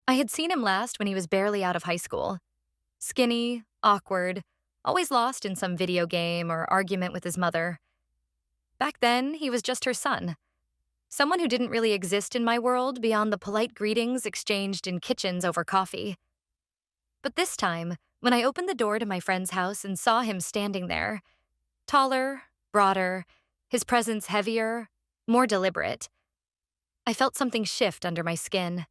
I had seen him last when he was barely out of high school. Skinny, awkward, always lost in some video game or argument with his mother. Back then, he was just her son, someone who didn't really exist in my world beyond the polite greetings exchanged in kitchens over coffee. But this time, when I opened the door to my friend's house and saw him standing there, taller, broader, his presence heavier, more deliberate, I felt something shift under my skin.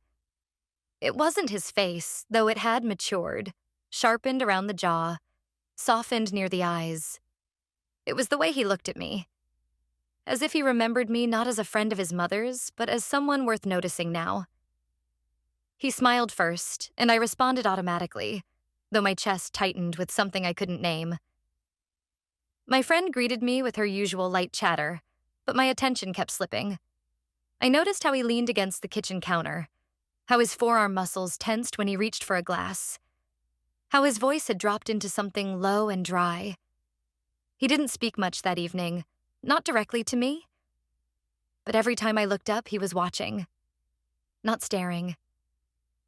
It wasn't his face, though it had matured, sharpened around the jaw, softened near the eyes. It was the way he looked at me, as if he remembered me not as a friend of his mother's, but as someone worth noticing now. He smiled first, and I responded automatically, though my chest tightened with something I couldn't name. My friend greeted me with her usual light chatter, but my attention kept slipping. I noticed how he leaned against the kitchen counter, how his forearm muscles tensed when he reached for a glass, how his voice had dropped into something low and dry. He didn't speak much that evening, not directly to me, but every time I looked up, he was watching. Not staring,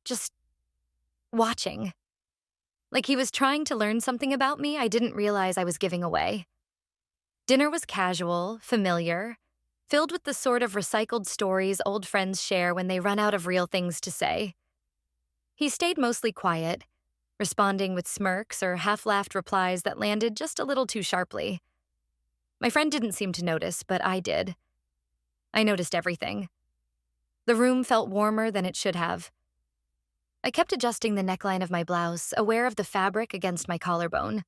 just watching. Like he was trying to learn something about me I didn't realize I was giving away. Dinner was casual, familiar, filled with the sort of recycled stories old friends share when they run out of real things to say. He stayed mostly quiet, responding with smirks or half-laughed replies that landed just a little too sharply. My friend didn't seem to notice, but I did. I noticed everything. The room felt warmer than it should have. I kept adjusting the neckline of my blouse, aware of the fabric against my collarbone.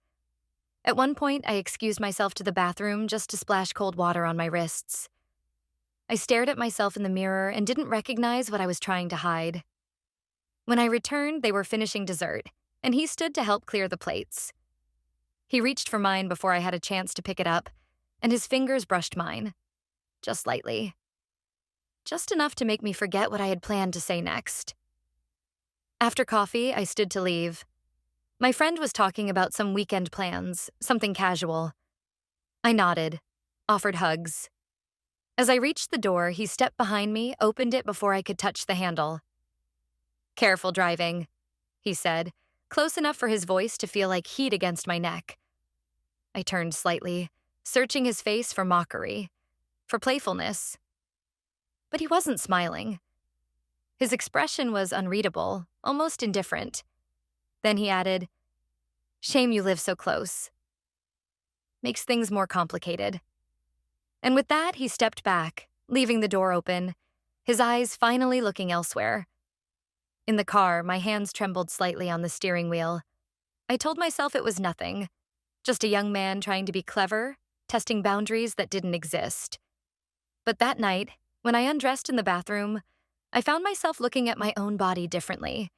At one point, I excused myself to the bathroom just to splash cold water on my wrists. I stared at myself in the mirror and didn't recognize what I was trying to hide. When I returned, they were finishing dessert, and he stood to help clear the plates. He reached for mine before I had a chance to pick it up, and his fingers brushed mine, just lightly. Just enough to make me forget what I had planned to say next. After coffee, I stood to leave. My friend was talking about some weekend plans, something casual. I nodded, offered hugs. As I reached the door, he stepped behind me, opened it before I could touch the handle. "Careful driving," he said, close enough for his voice to feel like heat against my neck. I turned slightly, searching his face for mockery, for playfulness. But he wasn't smiling. His expression was unreadable, almost indifferent. Then he added, "Shame you live so close. Makes things more complicated." And with that, he stepped back, leaving the door open, his eyes finally looking elsewhere. In the car, my hands trembled slightly on the steering wheel. I told myself it was nothing, just a young man trying to be clever, testing boundaries that didn't exist. But that night, when I undressed in the bathroom, I found myself looking at my own body differently.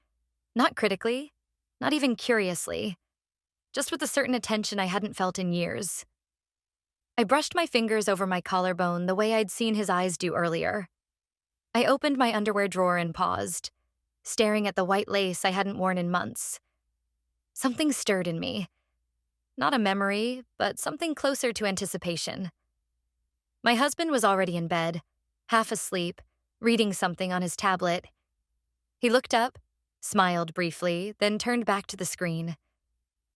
Not critically, not even curiously, just with a certain attention I hadn't felt in years. I brushed my fingers over my collarbone the way I'd seen his eyes do earlier. I opened my underwear drawer and paused, staring at the white lace I hadn't worn in months. Something stirred in me. Not a memory, but something closer to anticipation. My husband was already in bed, half asleep, reading something on his tablet. He looked up, smiled briefly, then turned back to the screen.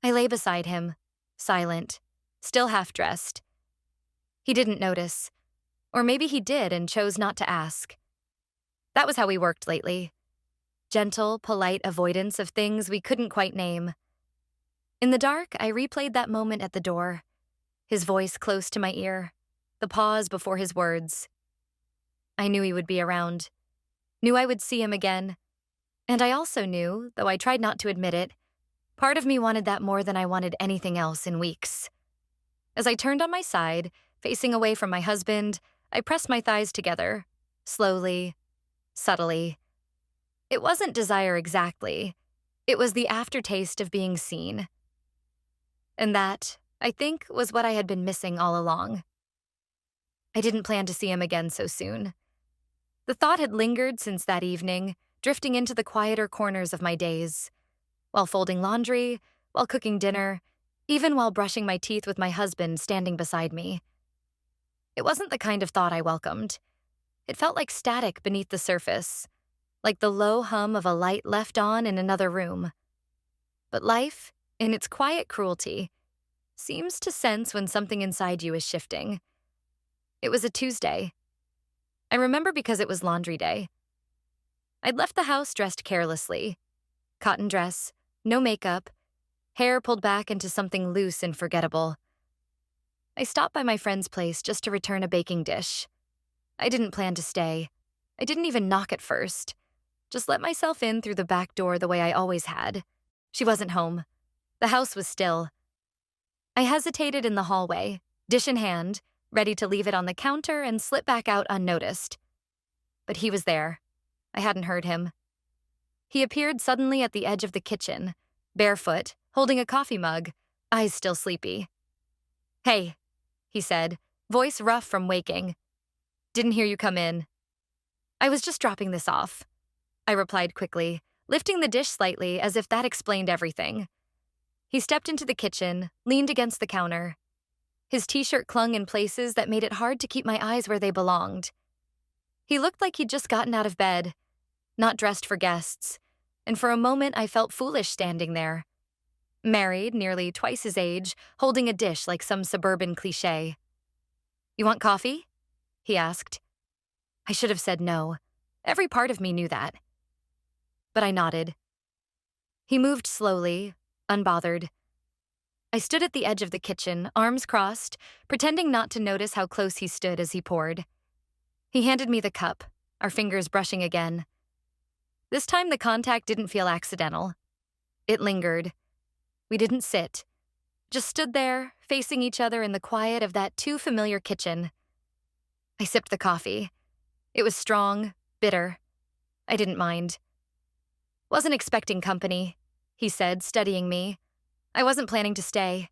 I lay beside him, silent, still half-dressed. He didn't notice. Or maybe he did and chose not to ask. That was how we worked lately. Gentle, polite avoidance of things we couldn't quite name. In the dark, I replayed that moment at the door, his voice close to my ear, the pause before his words. I knew he would be around, knew I would see him again. And I also knew, though I tried not to admit it, part of me wanted that more than I wanted anything else in weeks. As I turned on my side, facing away from my husband, I pressed my thighs together, slowly, subtly. It wasn't desire exactly. It was the aftertaste of being seen. And that, I think, was what I had been missing all along. I didn't plan to see him again so soon. The thought had lingered since that evening, drifting into the quieter corners of my days. While folding laundry, while cooking dinner, even while brushing my teeth with my husband standing beside me. It wasn't the kind of thought I welcomed. It felt like static beneath the surface, like the low hum of a light left on in another room. But life, in its quiet cruelty, seems to sense when something inside you is shifting. It was a Tuesday. I remember because it was laundry day. I'd left the house dressed carelessly. Cotton dress, no makeup, hair pulled back into something loose and forgettable. I stopped by my friend's place just to return a baking dish. I didn't plan to stay. I didn't even knock at first. Just let myself in through the back door the way I always had. She wasn't home. The house was still. I hesitated in the hallway, dish in hand, ready to leave it on the counter and slip back out unnoticed. But he was there. I hadn't heard him. He appeared suddenly at the edge of the kitchen, barefoot, holding a coffee mug, eyes still sleepy. "Hey," he said, voice rough from waking. "Didn't hear you come in." "I was just dropping this off," I replied quickly, lifting the dish slightly as if that explained everything. He stepped into the kitchen, leaned against the counter. His t-shirt clung in places that made it hard to keep my eyes where they belonged. He looked like he'd just gotten out of bed, not dressed for guests, and for a moment I felt foolish standing there. Married, nearly twice his age, holding a dish like some suburban cliché. "You want coffee?" he asked. I should have said no. Every part of me knew that. But I nodded. He moved slowly, unbothered. I stood at the edge of the kitchen, arms crossed, pretending not to notice how close he stood as he poured. He handed me the cup, our fingers brushing again. This time the contact didn't feel accidental. It lingered. We didn't sit, just stood there, facing each other in the quiet of that too familiar kitchen. I sipped the coffee. It was strong, bitter. I didn't mind. "Wasn't expecting company," he said, studying me. "I wasn't planning to stay."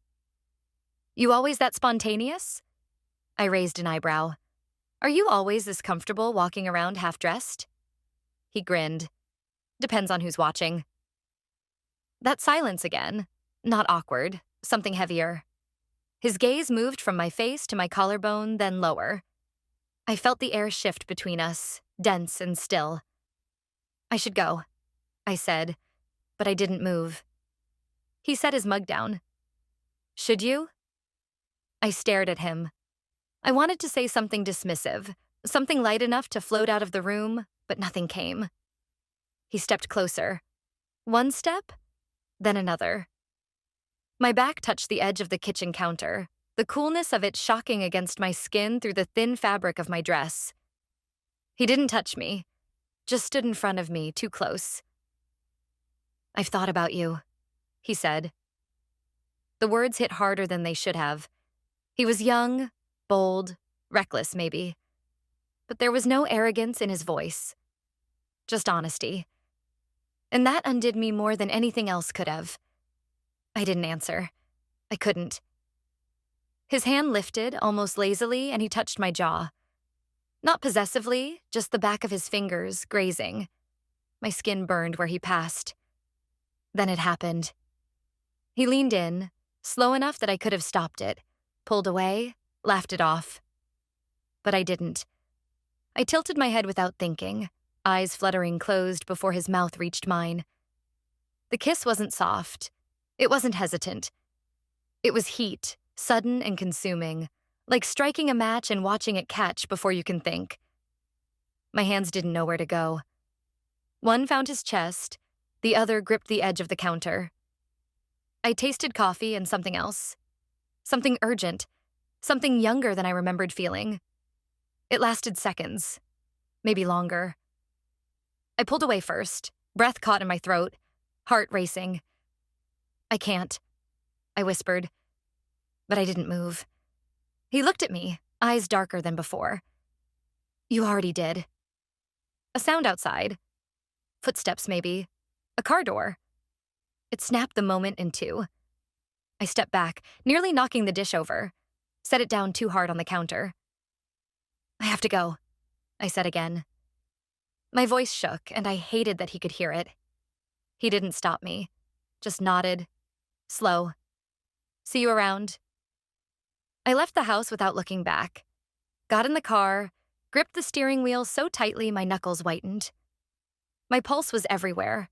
"You always that spontaneous?" I raised an eyebrow. "Are you always this comfortable walking around half-dressed?" He grinned. "Depends on who's watching." That silence again. Not awkward, something heavier. His gaze moved from my face to my collarbone, then lower. I felt the air shift between us, dense and still. "I should go," I said, but I didn't move. He set his mug down. "Should you?" I stared at him. I wanted to say something dismissive, something light enough to float out of the room, but nothing came. He stepped closer. One step, then another. My back touched the edge of the kitchen counter, the coolness of it shocking against my skin through the thin fabric of my dress. He didn't touch me, just stood in front of me, too close. "I've thought about you," he said. The words hit harder than they should have. He was young, bold, reckless maybe. But there was no arrogance in his voice, just honesty. And that undid me more than anything else could have. I didn't answer. I couldn't. His hand lifted, almost lazily, and he touched my jaw. Not possessively, just the back of his fingers, grazing. My skin burned where he passed. Then it happened. He leaned in, slow enough that I could have stopped it, pulled away, laughed it off. But I didn't. I tilted my head without thinking, eyes fluttering closed before his mouth reached mine. The kiss wasn't soft. It wasn't hesitant. It was heat, sudden and consuming, like striking a match and watching it catch before you can think. My hands didn't know where to go. One found his chest, the other gripped the edge of the counter. I tasted coffee and something else. Something urgent, something younger than I remembered feeling. It lasted seconds, maybe longer. I pulled away first, breath caught in my throat, heart racing. "I can't," I whispered, but I didn't move. He looked at me, eyes darker than before. "You already did." A sound outside. Footsteps, maybe. A car door. It snapped the moment in two. I stepped back, nearly knocking the dish over. Set it down too hard on the counter. "I have to go," I said again. My voice shook, and I hated that he could hear it. He didn't stop me, just nodded. Slow. "See you around." I left the house without looking back. Got in the car, gripped the steering wheel so tightly my knuckles whitened. My pulse was everywhere.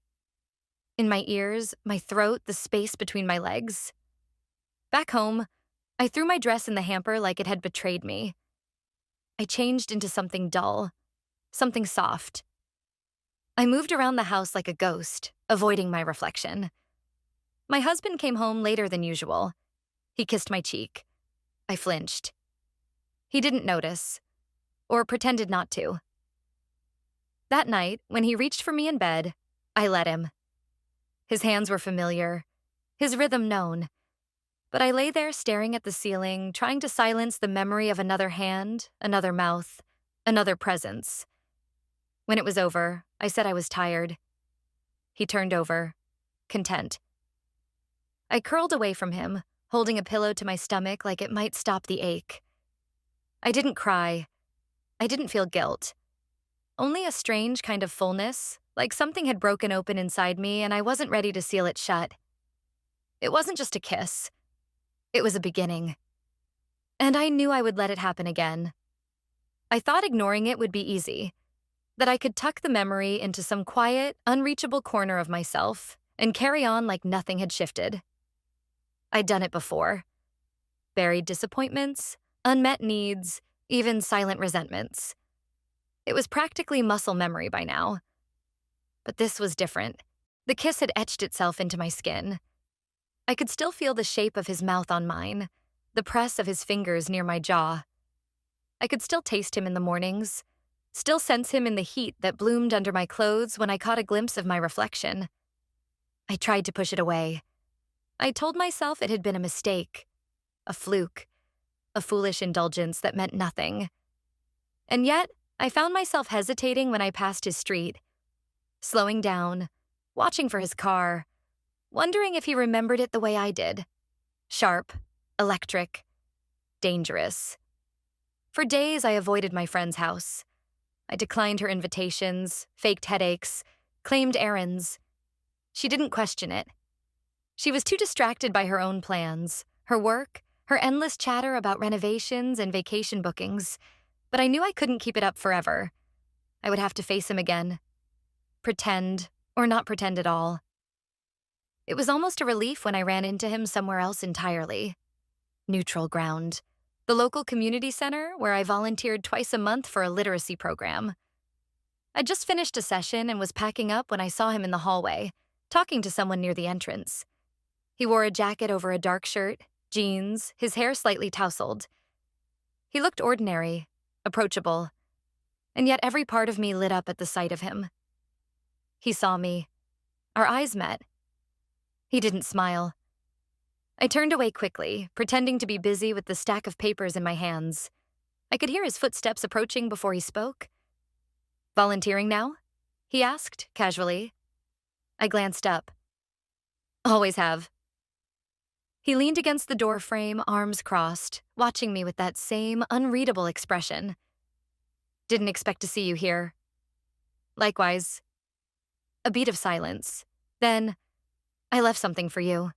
In my ears, my throat, the space between my legs. Back home, I threw my dress in the hamper like it had betrayed me. I changed into something dull, something soft. I moved around the house like a ghost, avoiding my reflection. My husband came home later than usual. He kissed my cheek. I flinched. He didn't notice, or pretended not to. That night, when he reached for me in bed, I let him. His hands were familiar, his rhythm known, but I lay there staring at the ceiling, trying to silence the memory of another hand, another mouth, another presence. When it was over, I said I was tired. He turned over, content. I curled away from him, holding a pillow to my stomach like it might stop the ache. I didn't cry. I didn't feel guilt. Only a strange kind of fullness, like something had broken open inside me and I wasn't ready to seal it shut. It wasn't just a kiss. It was a beginning. And I knew I would let it happen again. I thought ignoring it would be easy, that I could tuck the memory into some quiet, unreachable corner of myself and carry on like nothing had shifted. I'd done it before. Buried disappointments, unmet needs, even silent resentments. It was practically muscle memory by now. But this was different. The kiss had etched itself into my skin. I could still feel the shape of his mouth on mine, the press of his fingers near my jaw. I could still taste him in the mornings, still sense him in the heat that bloomed under my clothes when I caught a glimpse of my reflection. I tried to push it away. I told myself it had been a mistake, a fluke, a foolish indulgence that meant nothing. And yet, I found myself hesitating when I passed his street, slowing down, watching for his car, wondering if he remembered it the way I did. Sharp, electric, dangerous. For days, I avoided my friend's house. I declined her invitations, faked headaches, claimed errands. She didn't question it. She was too distracted by her own plans, her work, her endless chatter about renovations and vacation bookings. But I knew I couldn't keep it up forever. I would have to face him again. Pretend, or not pretend at all. It was almost a relief when I ran into him somewhere else entirely. Neutral ground. The local community center where I volunteered twice a month for a literacy program. I'd just finished a session and was packing up when I saw him in the hallway, talking to someone near the entrance. He wore a jacket over a dark shirt, jeans, his hair slightly tousled. He looked ordinary, approachable, and yet every part of me lit up at the sight of him. He saw me. Our eyes met. He didn't smile. I turned away quickly, pretending to be busy with the stack of papers in my hands. I could hear his footsteps approaching before he spoke. "Volunteering now?" he asked, casually. I glanced up. "Always have." He leaned against the door frame, arms crossed, watching me with that same unreadable expression. "Didn't expect to see you here." "Likewise." A beat of silence. Then, "I left something for you."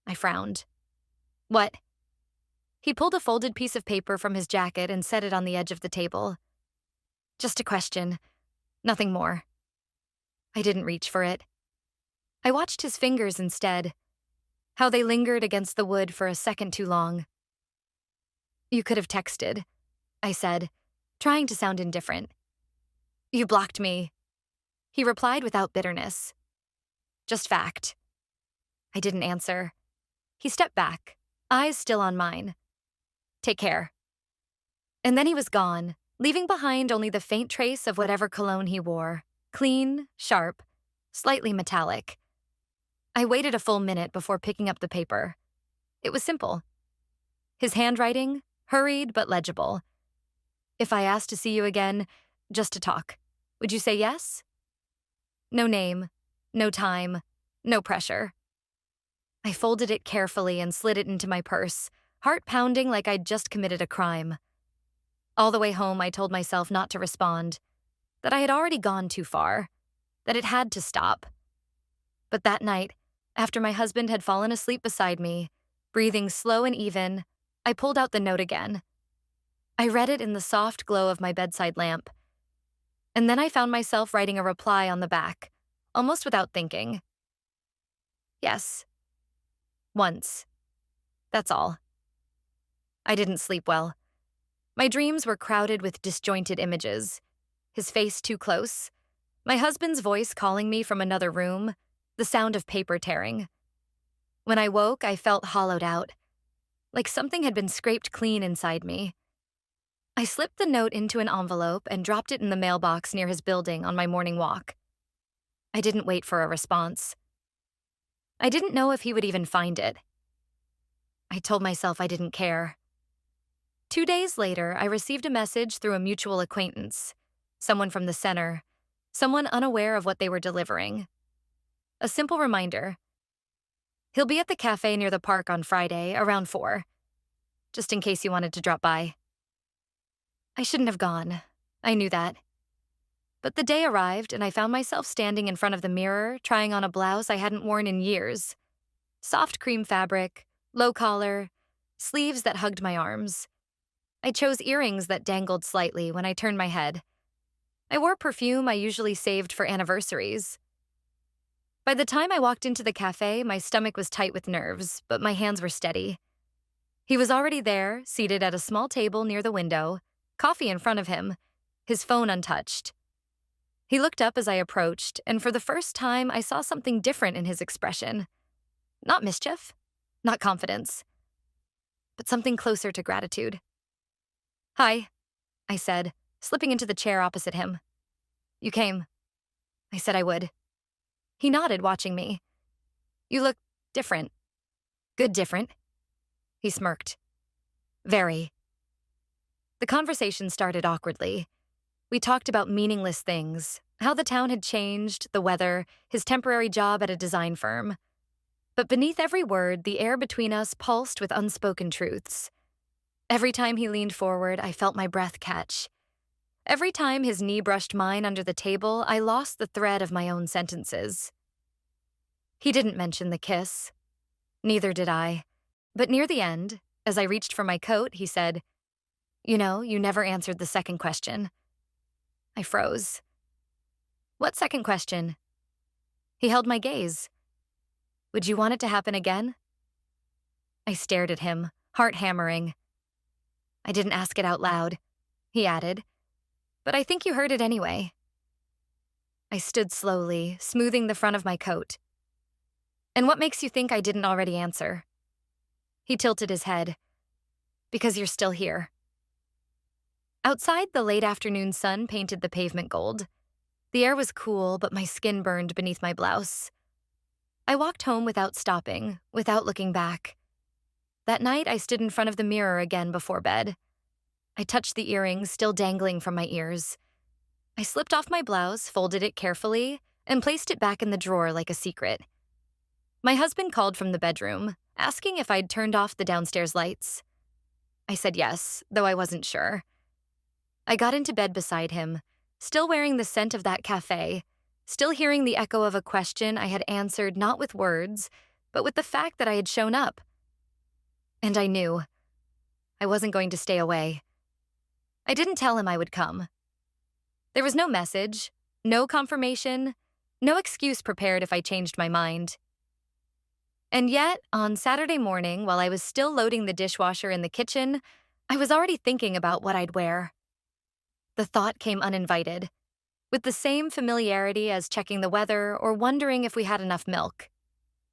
I frowned. "What?" He pulled a folded piece of paper from his jacket and set it on the edge of the table. "Just a question. Nothing more." I didn't reach for it. I watched his fingers instead, how they lingered against the wood for a second too long. "You could have texted," I said, trying to sound indifferent. "You blocked me." He replied without bitterness. "Just fact." I didn't answer. He stepped back, eyes still on mine. "Take care." And then he was gone, leaving behind only the faint trace of whatever cologne he wore. Clean, sharp, slightly metallic. I waited a full minute before picking up the paper. It was simple. His handwriting, hurried but legible. "If I asked to see you again, just to talk, would you say yes?" No name, no time, no pressure. I folded it carefully and slid it into my purse, heart pounding like I'd just committed a crime. All the way home, I told myself not to respond, that I had already gone too far, that it had to stop. But that night, after my husband had fallen asleep beside me, breathing slow and even, I pulled out the note again. I read it in the soft glow of my bedside lamp. And then I found myself writing a reply on the back, almost without thinking. Yes. Once. That's all. I didn't sleep well. My dreams were crowded with disjointed images. His face too close, my husband's voice calling me from another room, the sound of paper tearing. When I woke, I felt hollowed out, like something had been scraped clean inside me. I slipped the note into an envelope and dropped it in the mailbox near his building on my morning walk. I didn't wait for a response. I didn't know if he would even find it. I told myself I didn't care. 2 days later, I received a message through a mutual acquaintance, someone from the center, someone unaware of what they were delivering. A simple reminder. He'll be at the cafe near the park on Friday, around 4, just in case you wanted to drop by. I shouldn't have gone. I knew that. But the day arrived, and I found myself standing in front of the mirror, trying on a blouse I hadn't worn in years. Soft cream fabric, low collar, sleeves that hugged my arms. I chose earrings that dangled slightly when I turned my head. I wore perfume I usually saved for anniversaries. By the time I walked into the cafe, my stomach was tight with nerves, but my hands were steady. He was already there, seated at a small table near the window, coffee in front of him, his phone untouched. He looked up as I approached, and for the first time, I saw something different in his expression. Not mischief, not confidence, but something closer to gratitude. "Hi," I said, slipping into the chair opposite him. "You came." I said I would. He nodded, watching me. "You look different." "Good different." He smirked. "Very." The conversation started awkwardly. We talked about meaningless things, how the town had changed, the weather, his temporary job at a design firm. But beneath every word, the air between us pulsed with unspoken truths. Every time he leaned forward, I felt my breath catch. Every time his knee brushed mine under the table, I lost the thread of my own sentences. He didn't mention the kiss. Neither did I. But near the end, as I reached for my coat, he said, "You know, you never answered the second question." I froze. "What second question?" He held my gaze. "Would you want it to happen again?" I stared at him, heart hammering. "I didn't ask it out loud," he added, "but I think you heard it anyway." I stood slowly, smoothing the front of my coat. "And what makes you think I didn't already answer?" He tilted his head. "Because you're still here." Outside, the late afternoon sun painted the pavement gold. The air was cool, but my skin burned beneath my blouse. I walked home without stopping, without looking back. That night, I stood in front of the mirror again before bed. I touched the earrings still dangling from my ears. I slipped off my blouse, folded it carefully, and placed it back in the drawer like a secret. My husband called from the bedroom, asking if I'd turned off the downstairs lights. I said yes, though I wasn't sure. I got into bed beside him, still wearing the scent of that cafe, still hearing the echo of a question I had answered not with words, but with the fact that I had shown up. And I knew. I wasn't going to stay away. I didn't tell him I would come. There was no message, no confirmation, no excuse prepared if I changed my mind. And yet, on Saturday morning, while I was still loading the dishwasher in the kitchen, I was already thinking about what I'd wear. The thought came uninvited, with the same familiarity as checking the weather or wondering if we had enough milk.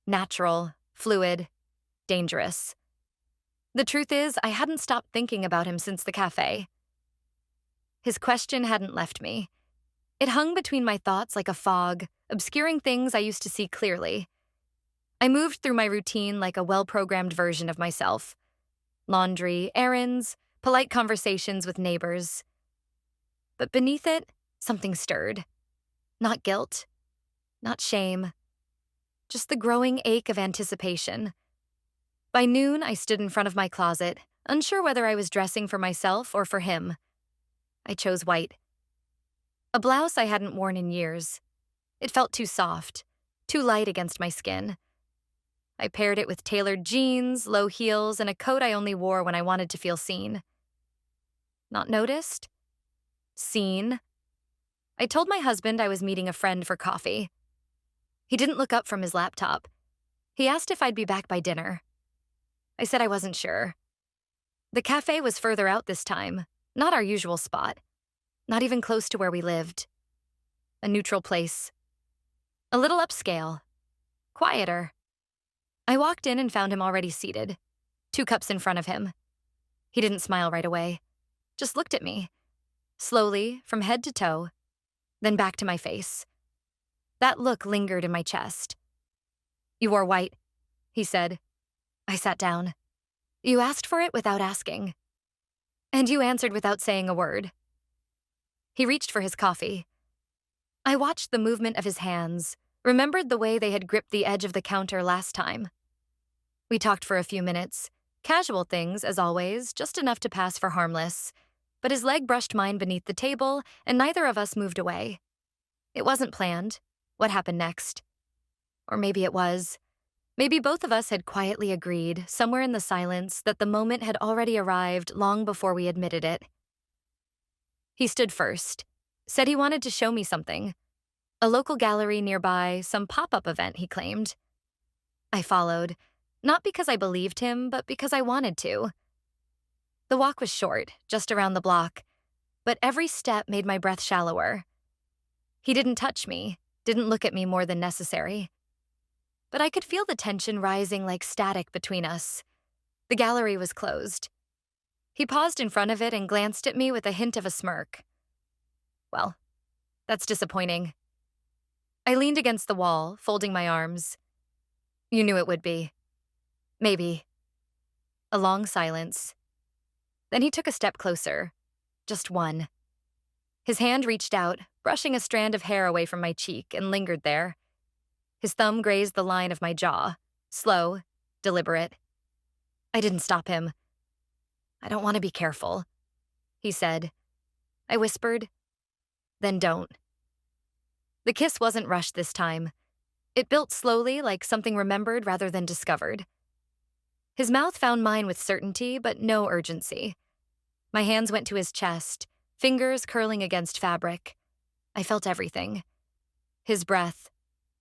Natural, fluid, dangerous. The truth is, I hadn't stopped thinking about him since the cafe. His question hadn't left me. It hung between my thoughts like a fog, obscuring things I used to see clearly. I moved through my routine like a well-programmed version of myself. Laundry, errands, polite conversations with neighbors. But beneath it, something stirred. Not guilt, not shame, just the growing ache of anticipation. By noon, I stood in front of my closet, unsure whether I was dressing for myself or for him. I chose white. A blouse I hadn't worn in years. It felt too soft, too light against my skin. I paired it with tailored jeans, low heels, and a coat I only wore when I wanted to feel seen. Not noticed? Seen? I told my husband I was meeting a friend for coffee. He didn't look up from his laptop. He asked if I'd be back by dinner. I said I wasn't sure. The cafe was further out this time, not our usual spot, not even close to where we lived. A neutral place. A little upscale. Quieter. I walked in and found him already seated, 2 cups in front of him. He didn't smile right away, just looked at me, slowly, from head to toe, then back to my face. That look lingered in my chest. "You wore white," he said. I sat down. "You asked for it without asking. And you answered without saying a word." He reached for his coffee. I watched the movement of his hands, remembered the way they had gripped the edge of the counter last time. We talked for a few minutes, casual things, as always, just enough to pass for harmless. But his leg brushed mine beneath the table, and neither of us moved away. It wasn't planned. What happened next? Or maybe it was. Maybe both of us had quietly agreed, somewhere in the silence, that the moment had already arrived long before we admitted it. He stood first, said he wanted to show me something. A local gallery nearby, some pop-up event, he claimed. I followed, not because I believed him, but because I wanted to. The walk was short, just around the block, but every step made my breath shallower. He didn't touch me, didn't look at me more than necessary. But I could feel the tension rising like static between us. The gallery was closed. He paused in front of it and glanced at me with a hint of a smirk. Well, that's disappointing. I leaned against the wall, folding my arms. You knew it would be. Maybe. A long silence. Then he took a step closer. Just one. His hand reached out, brushing a strand of hair away from my cheek, and lingered there. His thumb grazed the line of my jaw, slow, deliberate. I didn't stop him. "I don't want to be careful," he said. I whispered, "Then don't." The kiss wasn't rushed this time. It built slowly, like something remembered rather than discovered. His mouth found mine with certainty, but no urgency. My hands went to his chest, fingers curling against fabric. I felt everything. His breath,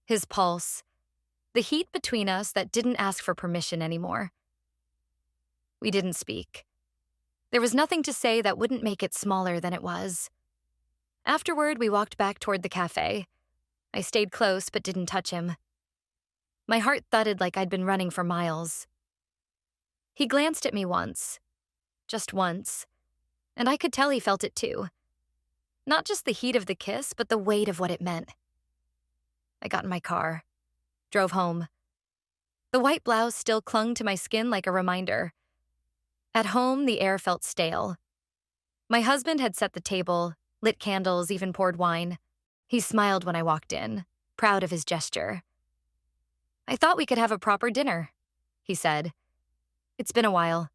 his pulse, the heat between us that didn't ask for permission anymore. We didn't speak. There was nothing to say that wouldn't make it smaller than it was. Afterward, we walked back toward the cafe. I stayed close but didn't touch him. My heart thudded like I'd been running for miles. He glanced at me once, just once, and I could tell he felt it too. Not just the heat of the kiss, but the weight of what it meant. I got in my car, drove home. The white blouse still clung to my skin like a reminder. At home, the air felt stale. My husband had set the table, lit candles, even poured wine. He smiled when I walked in, proud of his gesture. "I thought we could have a proper dinner," he said. "It's been a while."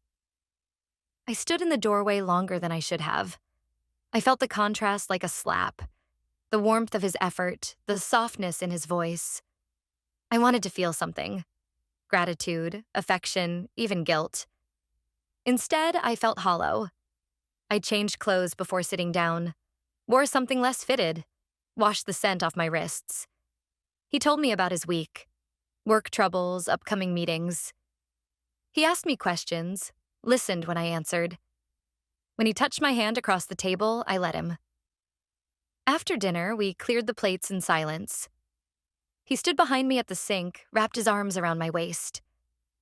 I stood in the doorway longer than I should have. I felt the contrast like a slap, the warmth of his effort, the softness in his voice. I wanted to feel something. Gratitude, affection, even guilt. Instead, I felt hollow. I changed clothes before sitting down, wore something less fitted, washed the scent off my wrists. He told me about his week, work troubles, upcoming meetings. He asked me questions, listened when I answered. When he touched my hand across the table, I let him. After dinner, we cleared the plates in silence. He stood behind me at the sink, wrapped his arms around my waist.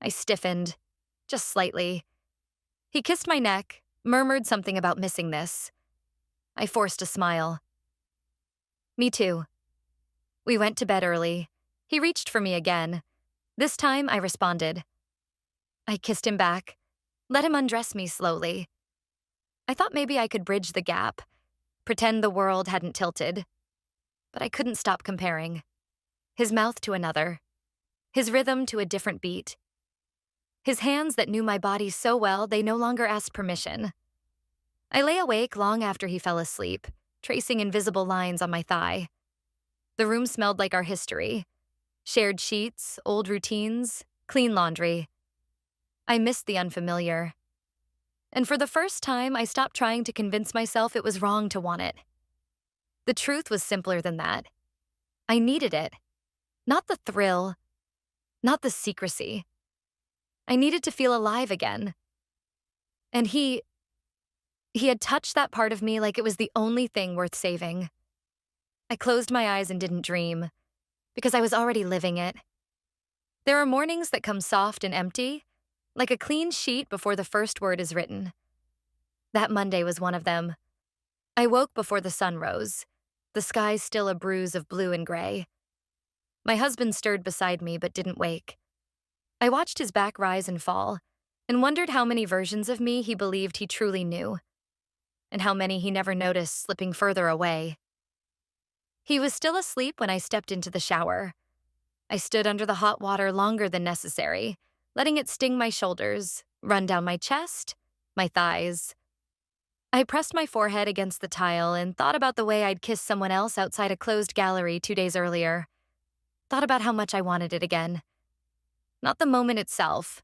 I stiffened, just slightly. He kissed my neck, murmured something about missing this. I forced a smile. Me too. We went to bed early. He reached for me again. This time, I responded. I kissed him back, let him undress me slowly. I thought maybe I could bridge the gap, pretend the world hadn't tilted. But I couldn't stop comparing. His mouth to another. His rhythm to a different beat. His hands that knew my body so well they no longer asked permission. I lay awake long after he fell asleep, tracing invisible lines on my thigh. The room smelled like our history. Shared sheets, old routines, clean laundry. I missed the unfamiliar. And for the first time, I stopped trying to convince myself it was wrong to want it. The truth was simpler than that. I needed it. Not the thrill, not the secrecy. I needed to feel alive again. And he had touched that part of me like it was the only thing worth saving. I closed my eyes and didn't dream, because I was already living it. There are mornings that come soft and empty, like a clean sheet before the first word is written. That Monday was one of them. I woke before the sun rose, the sky still a bruise of blue and gray. My husband stirred beside me but didn't wake. I watched his back rise and fall, and wondered how many versions of me he believed he truly knew, and how many he never noticed slipping further away. He was still asleep when I stepped into the shower. I stood under the hot water longer than necessary, letting it sting my shoulders, run down my chest, my thighs. I pressed my forehead against the tile and thought about the way I'd kissed someone else outside a closed gallery 2 days earlier. Thought about how much I wanted it again. Not the moment itself,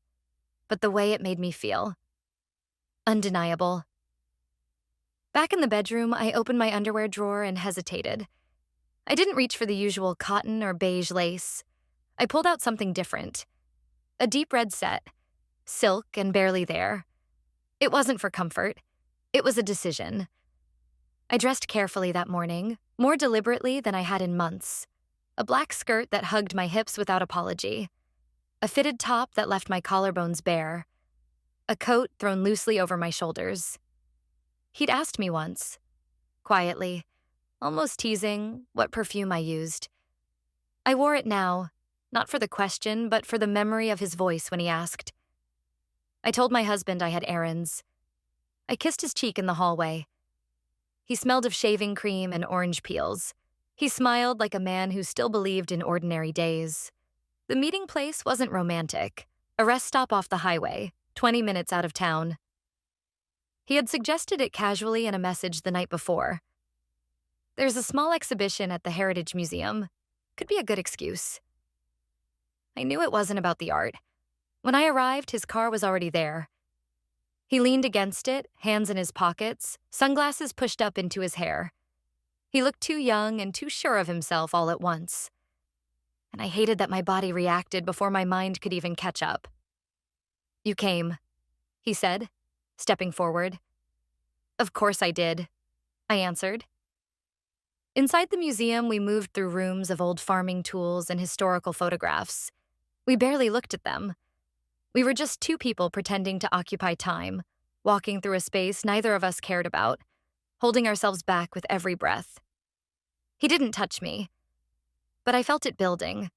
but the way it made me feel. Undeniable. Back in the bedroom, I opened my underwear drawer and hesitated. I didn't reach for the usual cotton or beige lace. I pulled out something different. A deep red set, silk and barely there. It wasn't for comfort. It was a decision. I dressed carefully that morning, more deliberately than I had in months. A black skirt that hugged my hips without apology. A fitted top that left my collarbones bare. A coat thrown loosely over my shoulders. He'd asked me once, quietly, almost teasing, what perfume I used. I wore it now, not for the question, but for the memory of his voice when he asked. I told my husband I had errands. I kissed his cheek in the hallway. He smelled of shaving cream and orange peels. He smiled like a man who still believed in ordinary days. The meeting place wasn't romantic. A rest stop off the highway, 20 minutes out of town. He had suggested it casually in a message the night before. There's a small exhibition at the Heritage Museum. Could be a good excuse. I knew it wasn't about the art. When I arrived, his car was already there. He leaned against it, hands in his pockets, sunglasses pushed up into his hair. He looked too young and too sure of himself all at once. And I hated that my body reacted before my mind could even catch up. "You came," he said, stepping forward. "Of course I did," I answered. Inside the museum, we moved through rooms of old farming tools and historical photographs. We barely looked at them. We were just two people pretending to occupy time, walking through a space neither of us cared about, holding ourselves back with every breath. He didn't touch me, but I felt it building.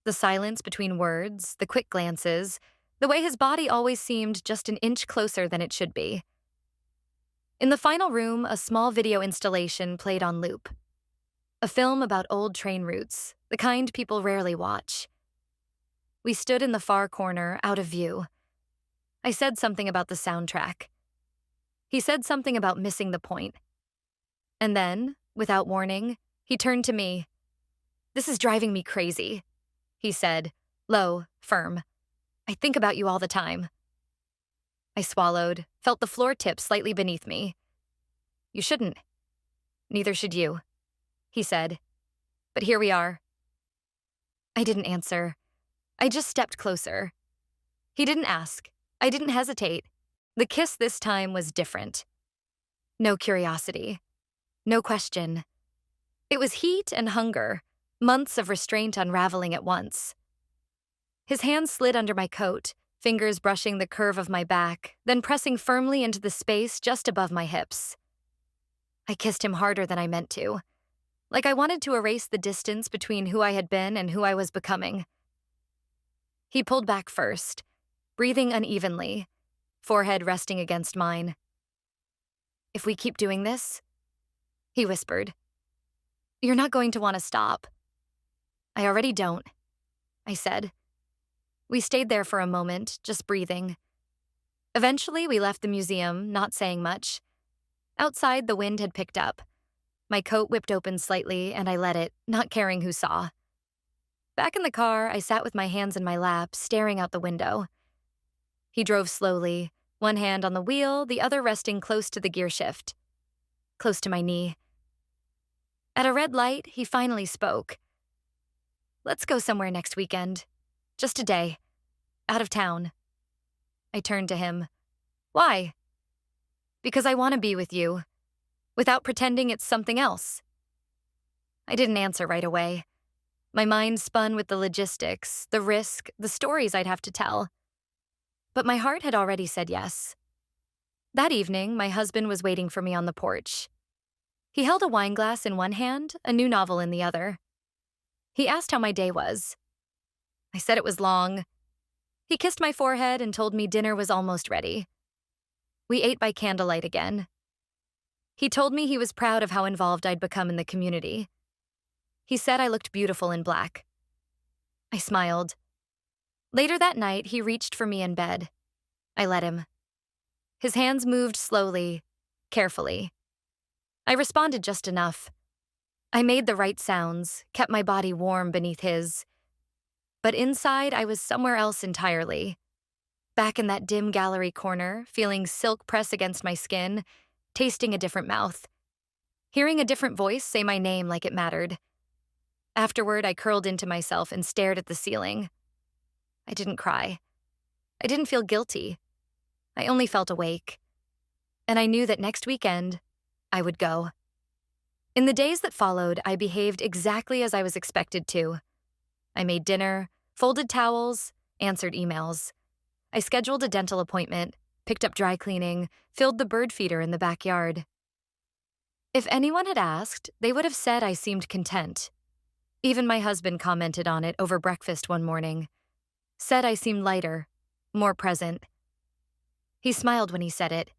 The silence between words, the quick glances, the way his body always seemed just an inch closer than it should be. In the final room, a small video installation played on loop. A film about old train routes, the kind people rarely watch. We stood in the far corner, out of view. I said something about the soundtrack. He said something about missing the point. And then, without warning, he turned to me. "This is driving me crazy," he said, low, firm. "I think about you all the time." I swallowed, felt the floor tip slightly beneath me. "You shouldn't. Neither should you," he said. "But here we are." I didn't answer. I just stepped closer. He didn't ask. I didn't hesitate. The kiss this time was different. No curiosity. No question. It was heat and hunger, months of restraint unraveling at once. His hand slid under my coat, fingers brushing the curve of my back, then pressing firmly into the space just above my hips. I kissed him harder than I meant to, like I wanted to erase the distance between who I had been and who I was becoming. He pulled back first, breathing unevenly, forehead resting against mine. "If we keep doing this," he whispered, "you're not going to want to stop." "I already don't," I said. We stayed there for a moment, just breathing. Eventually, we left the museum, not saying much. Outside, the wind had picked up. My coat whipped open slightly, and I let it, not caring who saw. Back in the car, I sat with my hands in my lap, staring out the window. He drove slowly, one hand on the wheel, the other resting close to the gear shift, close to my knee. At a red light, he finally spoke. "Let's go somewhere next weekend. Just a day. Out of town." I turned to him. "Why?" "Because I want to be with you, without pretending it's something else." I didn't answer right away. My mind spun with the logistics, the risk, the stories I'd have to tell. But my heart had already said yes. That evening, my husband was waiting for me on the porch. He held a wine glass in one hand, a new novel in the other. He asked how my day was. I said it was long. He kissed my forehead and told me dinner was almost ready. We ate by candlelight again. He told me he was proud of how involved I'd become in the community. He said I looked beautiful in black. I smiled. Later that night, he reached for me in bed. I let him. His hands moved slowly, carefully. I responded just enough. I made the right sounds, kept my body warm beneath his. But inside, I was somewhere else entirely. Back in that dim gallery corner, feeling silk press against my skin, tasting a different mouth. Hearing a different voice say my name like it mattered. Afterward, I curled into myself and stared at the ceiling. I didn't cry. I didn't feel guilty. I only felt awake. And I knew that next weekend, I would go. In the days that followed, I behaved exactly as I was expected to. I made dinner, folded towels, answered emails. I scheduled a dental appointment, picked up dry cleaning, filled the bird feeder in the backyard. If anyone had asked, they would have said I seemed content. Even my husband commented on it over breakfast one morning. Said I seemed lighter, more present. He smiled when he said it.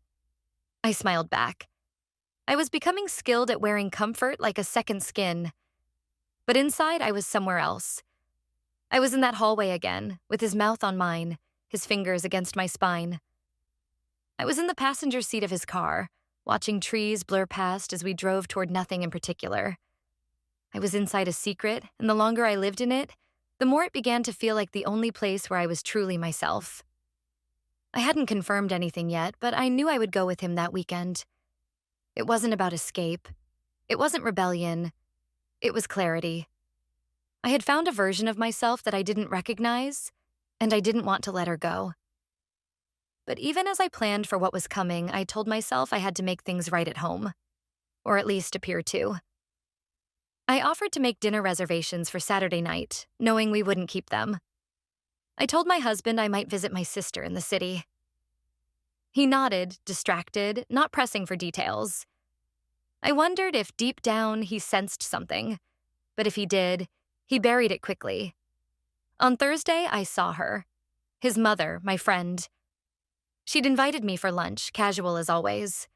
I smiled back. I was becoming skilled at wearing comfort like a second skin. But inside, I was somewhere else. I was in that hallway again, with his mouth on mine, his fingers against my spine. I was in the passenger seat of his car, watching trees blur past as we drove toward nothing in particular. I was inside a secret, and the longer I lived in it, the more it began to feel like the only place where I was truly myself. I hadn't confirmed anything yet, but I knew I would go with him that weekend. It wasn't about escape. It wasn't rebellion. It was clarity. I had found a version of myself that I didn't recognize, and I didn't want to let her go. But even as I planned for what was coming, I told myself I had to make things right at home. Or at least appear to. I offered to make dinner reservations for Saturday night, knowing we wouldn't keep them. I told my husband I might visit my sister in the city. He nodded, distracted, not pressing for details. I wondered if deep down he sensed something, but if he did, he buried it quickly. On Thursday, I saw her. His mother, my friend. She'd invited me for lunch, casual as always.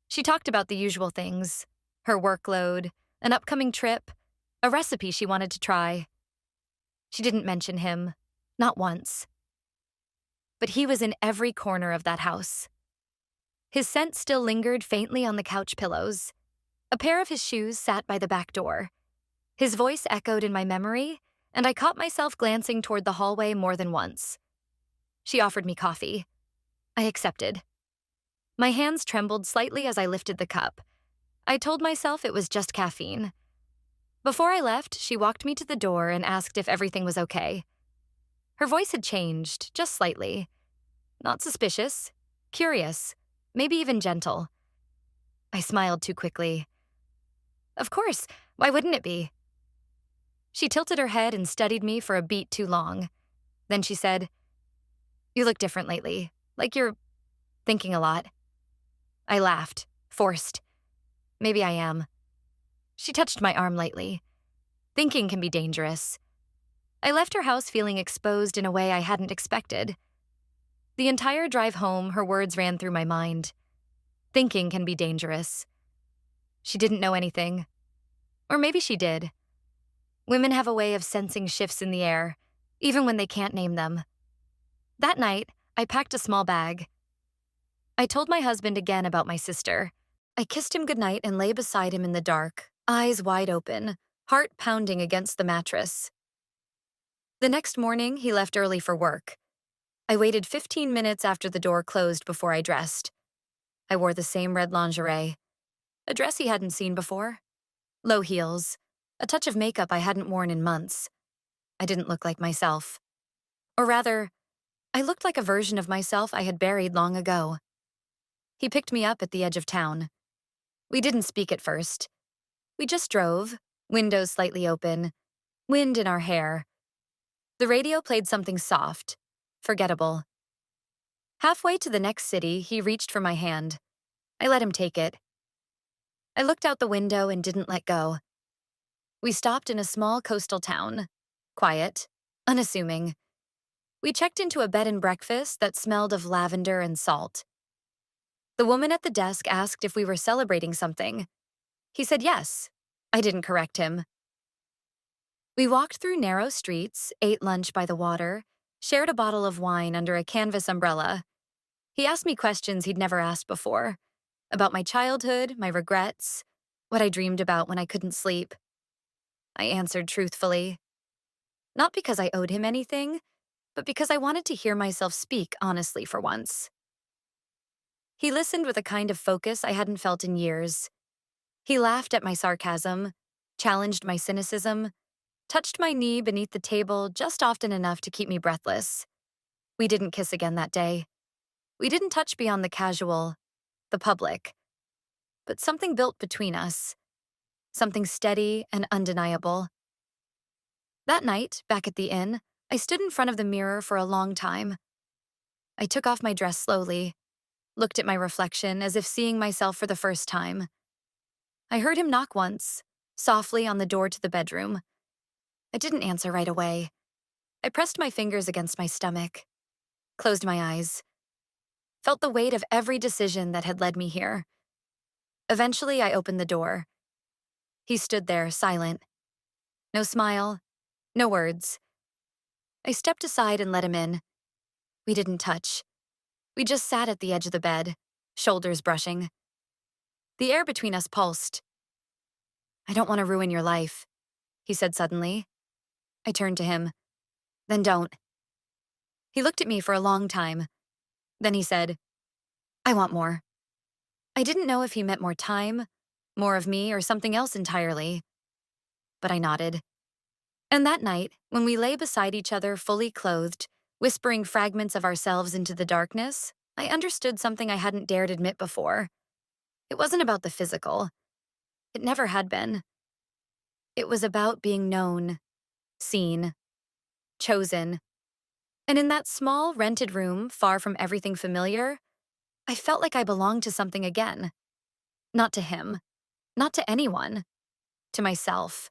She talked about the usual things, her workload, an upcoming trip, a recipe she wanted to try. She didn't mention him, not once. But he was in every corner of that house. His scent still lingered faintly on the couch pillows. A pair of his shoes sat by the back door. His voice echoed in my memory, and I caught myself glancing toward the hallway more than once. She offered me coffee. I accepted. My hands trembled slightly as I lifted the cup. I told myself it was just caffeine. Before I left, she walked me to the door and asked if everything was okay. Her voice had changed, just slightly. Not suspicious, curious, maybe even gentle. I smiled too quickly. Of course, why wouldn't it be? She tilted her head and studied me for a beat too long. Then she said, "You look different lately, like you're thinking a lot." I laughed, forced. Maybe I am. She touched my arm lightly. Thinking can be dangerous. I left her house feeling exposed in a way I hadn't expected. The entire drive home, her words ran through my mind. Thinking can be dangerous. She didn't know anything. Or maybe she did. Women have a way of sensing shifts in the air, even when they can't name them. That night, I packed a small bag. I told my husband again about my sister. I kissed him goodnight and lay beside him in the dark, eyes wide open, heart pounding against the mattress. The next morning, he left early for work. I waited 15 minutes after the door closed before I dressed. I wore the same red lingerie, a dress he hadn't seen before. Low heels, a touch of makeup I hadn't worn in months. I didn't look like myself. Or rather, I looked like a version of myself I had buried long ago. He picked me up at the edge of town. We didn't speak at first. We just drove, windows slightly open, wind in our hair. The radio played something soft, forgettable. Halfway to the next city, he reached for my hand. I let him take it. I looked out the window and didn't let go. We stopped in a small coastal town. Quiet, unassuming. We checked into a bed and breakfast that smelled of lavender and salt. The woman at the desk asked if we were celebrating something. He said yes. I didn't correct him. We walked through narrow streets, ate lunch by the water, shared a bottle of wine under a canvas umbrella. He asked me questions he'd never asked before, about my childhood, my regrets, what I dreamed about when I couldn't sleep. I answered truthfully. Not because I owed him anything, but because I wanted to hear myself speak honestly for once. He listened with a kind of focus I hadn't felt in years. He laughed at my sarcasm, challenged my cynicism, touched my knee beneath the table just often enough to keep me breathless. We didn't kiss again that day. We didn't touch beyond the casual, the public. But something built between us, something steady and undeniable. That night, back at the inn, I stood in front of the mirror for a long time. I took off my dress slowly, looked at my reflection as if seeing myself for the first time. I heard him knock once, softly on the door to the bedroom. I didn't answer right away. I pressed my fingers against my stomach, closed my eyes, felt the weight of every decision that had led me here. Eventually, I opened the door. He stood there, silent. No smile, no words. I stepped aside and let him in. We didn't touch. We just sat at the edge of the bed, shoulders brushing. The air between us pulsed. "I don't want to ruin your life," he said suddenly. I turned to him. "Then don't." He looked at me for a long time. Then he said, "I want more." I didn't know if he meant more time, more of me, or something else entirely. But I nodded. And that night, when we lay beside each other fully clothed, whispering fragments of ourselves into the darkness, I understood something I hadn't dared admit before. It wasn't about the physical. It never had been. It was about being known, seen, chosen. And in that small, rented room, far from everything familiar, I felt like I belonged to something again. Not to him. Not to anyone. To myself.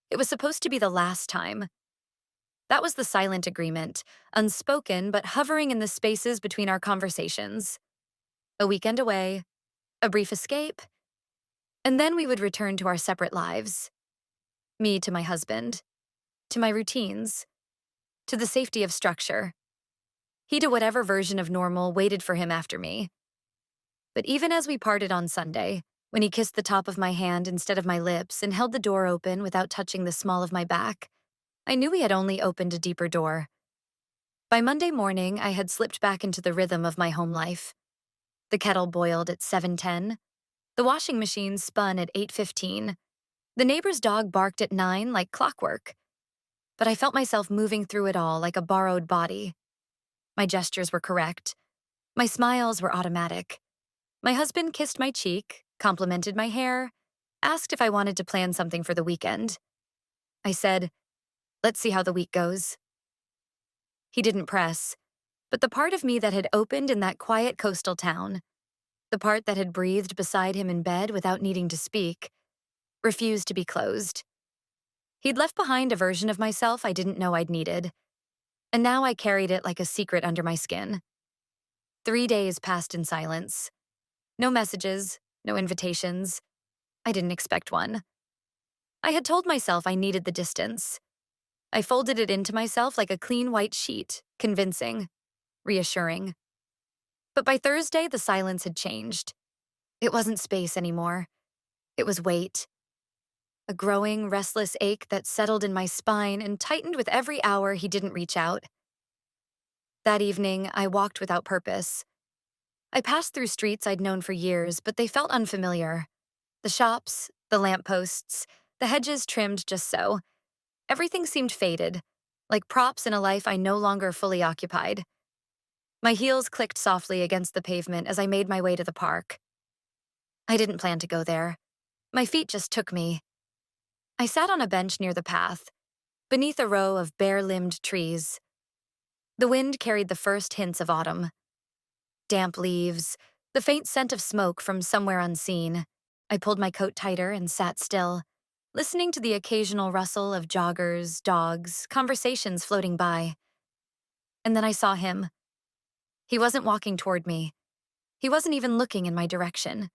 It was supposed to be the last time. That was the silent agreement, unspoken but hovering in the spaces between our conversations. A weekend away, a brief escape, and then we would return to our separate lives. Me to my husband, to my routines, to the safety of structure. He to whatever version of normal waited for him after me. But even as we parted on Sunday, when he kissed the top of my hand instead of my lips and held the door open without touching the small of my back, I knew he had only opened a deeper door. By Monday morning, I had slipped back into the rhythm of my home life. The kettle boiled at 7:10. The washing machine spun at 8:15. The neighbor's dog barked at 9 like clockwork. But I felt myself moving through it all like a borrowed body. My gestures were correct. My smiles were automatic. My husband kissed my cheek, complimented my hair, asked if I wanted to plan something for the weekend. I said, "Let's see how the week goes." He didn't press, but the part of me that had opened in that quiet coastal town, the part that had breathed beside him in bed without needing to speak, refused to be closed. He'd left behind a version of myself I didn't know I'd needed, and now I carried it like a secret under my skin. 3 days passed in silence. No messages, no invitations. I didn't expect one. I had told myself I needed the distance. I folded it into myself like a clean white sheet, convincing, reassuring. But by Thursday, the silence had changed. It wasn't space anymore. It was weight. A growing, restless ache that settled in my spine and tightened with every hour he didn't reach out. That evening, I walked without purpose. I passed through streets I'd known for years, but they felt unfamiliar. The shops, The lampposts, the hedges trimmed just so. Everything seemed faded, like props in a life I no longer fully occupied. My heels clicked softly against the pavement as I made my way to the park. I didn't plan to go there. My feet just took me. I sat on a bench near the path, beneath a row of bare-limbed trees. The wind carried the first hints of autumn. Damp leaves, the faint scent of smoke from somewhere unseen. I pulled my coat tighter and sat still, listening to the occasional rustle of joggers, dogs, conversations floating by. And then I saw him. He wasn't walking toward me. He wasn't even looking in my direction.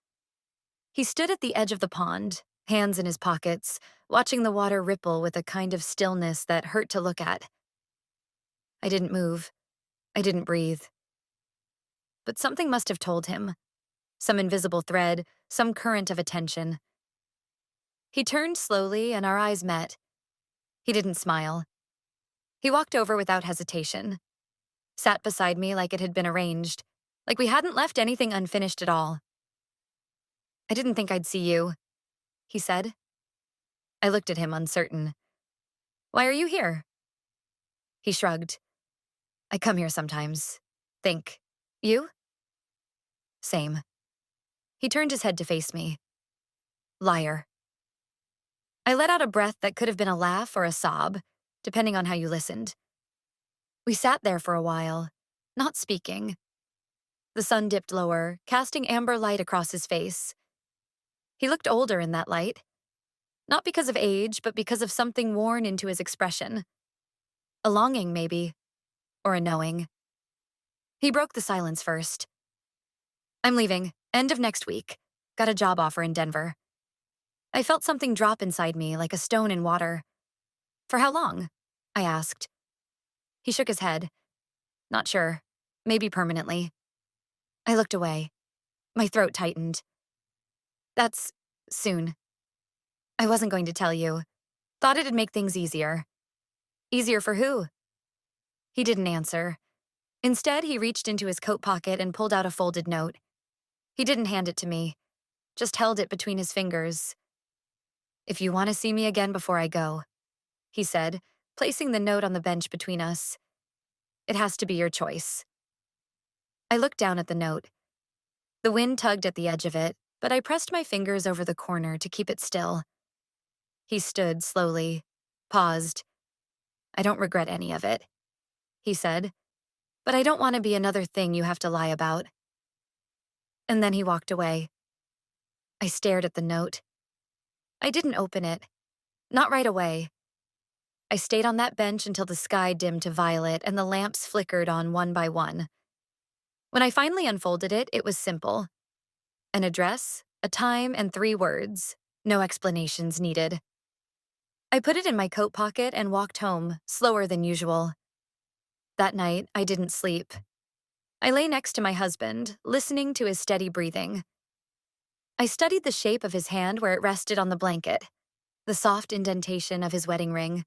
He stood at the edge of the pond, hands in his pockets, watching the water ripple with a kind of stillness that hurt to look at. I didn't move. I didn't breathe. But something must have told him. Some invisible thread, some current of attention. He turned slowly and our eyes met. He didn't smile. He walked over without hesitation, sat beside me like it had been arranged, like we hadn't left anything unfinished at all. "I didn't think I'd see you," he said. I looked at him uncertain. "Why are you here?" He shrugged. "I come here sometimes. Think. You?" "Same." He turned his head to face me. "Liar." I let out a breath that could have been a laugh or a sob, depending on how you listened. We sat there for a while, not speaking. The sun dipped lower, casting amber light across his face. He looked older in that light, not because of age, but because of something worn into his expression. A longing, maybe, or a knowing. He broke the silence first. "I'm leaving, end of next week. Got a job offer in Denver." I felt something drop inside me like a stone in water. "For how long?" I asked. He shook his head. "Not sure. Maybe permanently." I looked away. My throat tightened. "That's soon." "I wasn't going to tell you. Thought it'd make things easier." "Easier for who?" He didn't answer. Instead, he reached into his coat pocket and pulled out a folded note. He didn't hand it to me, just held it between his fingers. "If you want to see me again before I go," he said, placing the note on the bench between us. "It has to be your choice." I looked down at the note. The wind tugged at the edge of it, but I pressed my fingers over the corner to keep it still. He stood slowly, paused. "I don't regret any of it," he said, "but I don't want to be another thing you have to lie about." And then he walked away. I stared at the note. I didn't open it. Not right away. I stayed on that bench until the sky dimmed to violet and the lamps flickered on one by one. When I finally unfolded it, it was simple. An address, a time, and 3 words. No explanations needed. I put it in my coat pocket and walked home, slower than usual. That night, I didn't sleep. I lay next to my husband, listening to his steady breathing. I studied the shape of his hand where it rested on the blanket, the soft indentation of his wedding ring.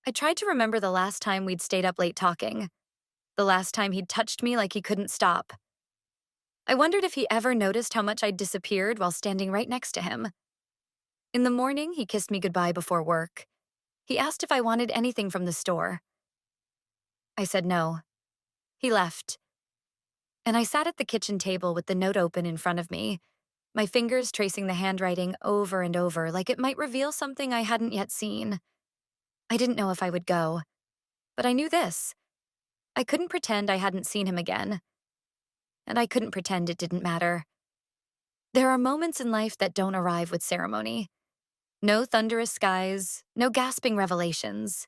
I tried to remember the last time we'd stayed up late talking, the last time he'd touched me like he couldn't stop. I wondered if he ever noticed how much I'd disappeared while standing right next to him. In the morning, he kissed me goodbye before work. He asked if I wanted anything from the store. I said no. He left. And I sat at the kitchen table with the note open in front of me, my fingers tracing the handwriting over and over like it might reveal something I hadn't yet seen. I didn't know if I would go, but I knew this. I couldn't pretend I hadn't seen him again. And I couldn't pretend it didn't matter. There are moments in life that don't arrive with ceremony. No thunderous skies, no gasping revelations.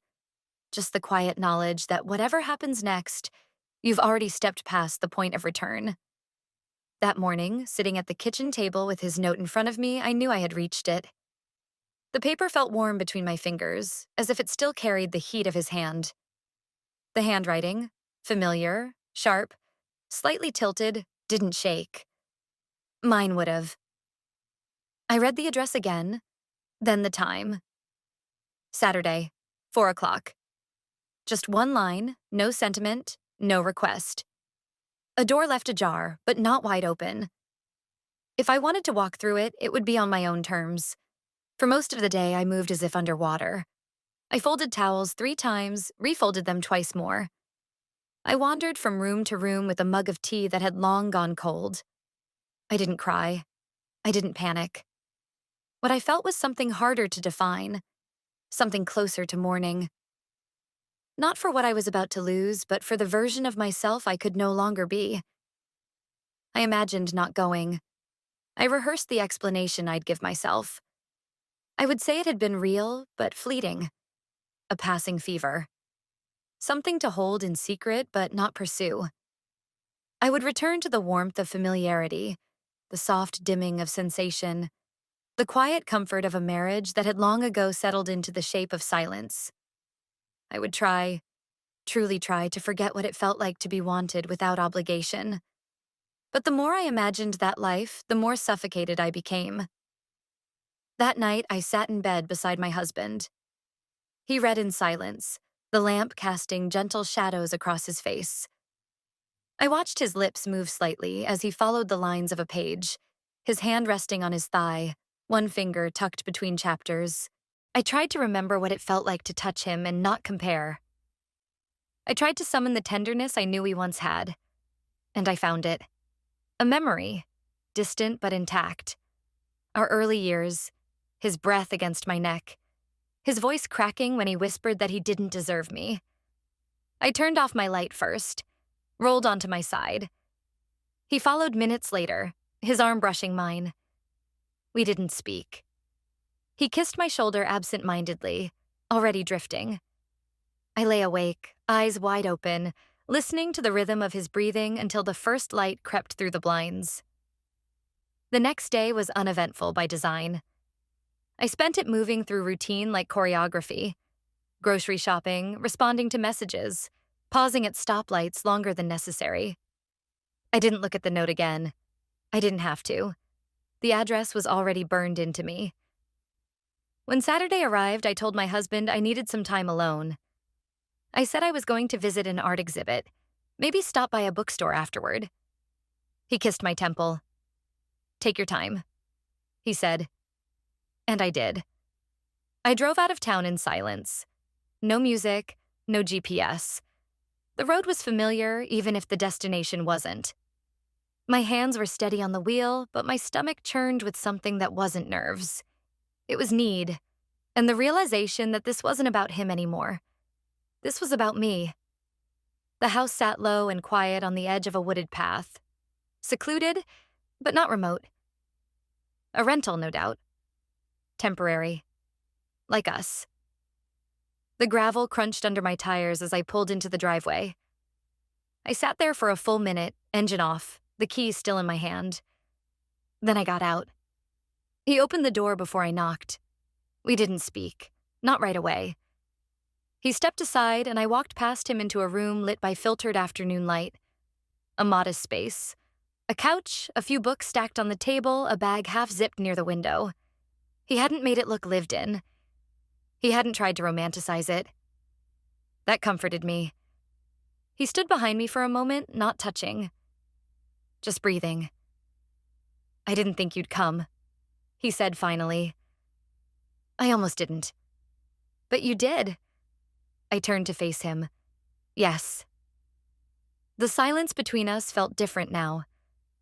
Just the quiet knowledge that whatever happens next, you've already stepped past the point of return. That morning, sitting at the kitchen table with his note in front of me, I knew I had reached it. The paper felt warm between my fingers, as if it still carried the heat of his hand. The handwriting, familiar, sharp, slightly tilted, didn't shake. Mine would have. I read the address again, then the time. Saturday, 4 o'clock. Just one line, no sentiment, no request. A door left ajar, but not wide open. If I wanted to walk through it, it would be on my own terms. For most of the day, I moved as if underwater. I folded towels 3 times, refolded them twice more. I wandered from room to room with a mug of tea that had long gone cold. I didn't cry. I didn't panic. What I felt was something harder to define, something closer to mourning. Not for what I was about to lose, but for the version of myself I could no longer be. I imagined not going. I rehearsed the explanation I'd give myself. I would say it had been real, but fleeting. A passing fever. Something to hold in secret, but not pursue. I would return to the warmth of familiarity, the soft dimming of sensation, the quiet comfort of a marriage that had long ago settled into the shape of silence. I would try, truly try, to forget what it felt like to be wanted without obligation. But the more I imagined that life, the more suffocated I became. That night, I sat in bed beside my husband. He read in silence, the lamp casting gentle shadows across his face. I watched his lips move slightly as he followed the lines of a page, his hand resting on his thigh, one finger tucked between chapters. I tried to remember what it felt like to touch him and not compare. I tried to summon the tenderness I knew we once had, and I found it. A memory, distant but intact. Our early years, his breath against my neck, his voice cracking when he whispered that he didn't deserve me. I turned off my light first, rolled onto my side. He followed minutes later, his arm brushing mine. We didn't speak. He kissed my shoulder absent-mindedly, already drifting. I lay awake, eyes wide open, listening to the rhythm of his breathing until the first light crept through the blinds. The next day was uneventful by design. I spent it moving through routine like choreography, grocery shopping, responding to messages, pausing at stoplights longer than necessary. I didn't look at the note again. I didn't have to. The address was already burned into me. When Saturday arrived, I told my husband I needed some time alone. I said I was going to visit an art exhibit, maybe stop by a bookstore afterward. He kissed my temple. "Take your time," he said. And I did. I drove out of town in silence. No music, no GPS. The road was familiar, even if the destination wasn't. My hands were steady on the wheel, but my stomach churned with something that wasn't nerves. It was need, and the realization that this wasn't about him anymore. This was about me. The house sat low and quiet on the edge of a wooded path. Secluded, but not remote. A rental, no doubt. Temporary. Like us. The gravel crunched under my tires as I pulled into the driveway. I sat there for a full minute, engine off, the keys still in my hand. Then I got out. He opened the door before I knocked. We didn't speak, not right away. He stepped aside and I walked past him into a room lit by filtered afternoon light. A modest space. A couch, a few books stacked on the table, a bag half-zipped near the window. He hadn't made it look lived in. He hadn't tried to romanticize it. That comforted me. He stood behind me for a moment, not touching. Just breathing. "I didn't think you'd come," he said finally. I almost didn't. "But you did." I turned to face him. Yes. The silence between us felt different now.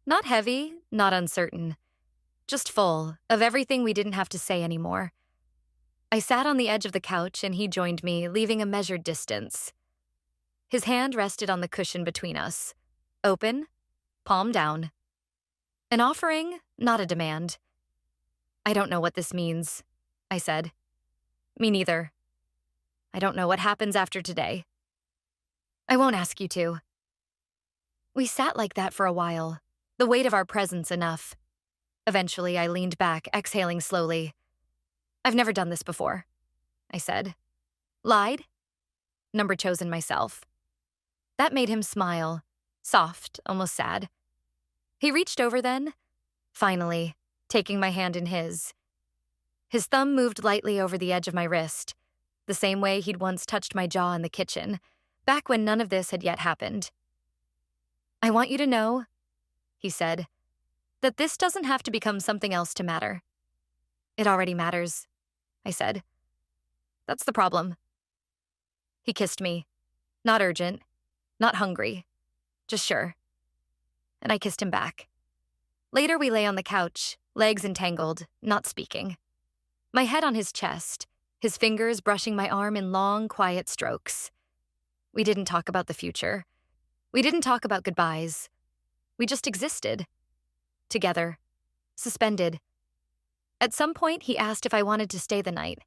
Not heavy, not uncertain. Just full, of everything we didn't have to say anymore. I sat on the edge of the couch and he joined me, leaving a measured distance. His hand rested on the cushion between us. Open, palm down. An offering, not a demand. "I don't know what this means," I said. "Me neither. I don't know what happens after today." "I won't ask you to." We sat like that for a while, the weight of our presence enough. Eventually, I leaned back, exhaling slowly. "I've never done this before," I said. "Lied? Number chosen myself." That made him smile, soft, almost sad. He reached over then, finally, taking my hand in his. His thumb moved lightly over the edge of my wrist, the same way he'd once touched my jaw in the kitchen, back when none of this had yet happened. "I want you to know," he said, That this doesn't have to become something else to matter. It already matters, I said. That's the problem. He kissed me. Not urgent, not hungry, just sure. And I kissed him back. Later, we lay on the couch, legs entangled, not speaking. My head on his chest, his fingers brushing my arm in long, quiet strokes. We didn't talk about the future. We didn't talk about goodbyes. We just existed. Together. Suspended. At some point, he asked if I wanted to stay the night.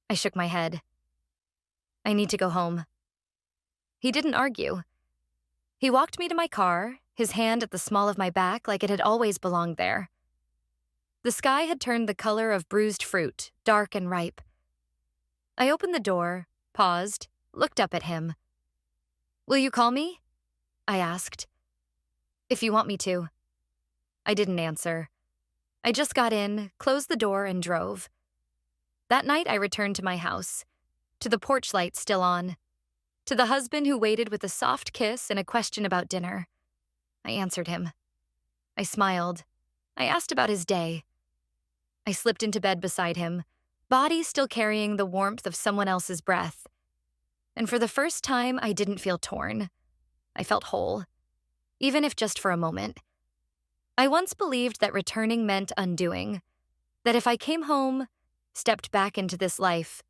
I shook my head. I need to go home. He didn't argue. He walked me to my car, his hand at the small of my back like it had always belonged there. The sky had turned the color of bruised fruit, dark and ripe. I opened the door, paused, looked up at him. Will you call me? I asked. If you want me to. I didn't answer. I just got in, closed the door, and drove. That night I returned to my house, to the porch light still on, to the husband who waited with a soft kiss and a question about dinner. I answered him. I smiled. I asked about his day. I slipped into bed beside him, body still carrying the warmth of someone else's breath. And for the first time, I didn't feel torn. I felt whole, even if just for a moment. I once believed that returning meant undoing, that if I came home, stepped back into this life,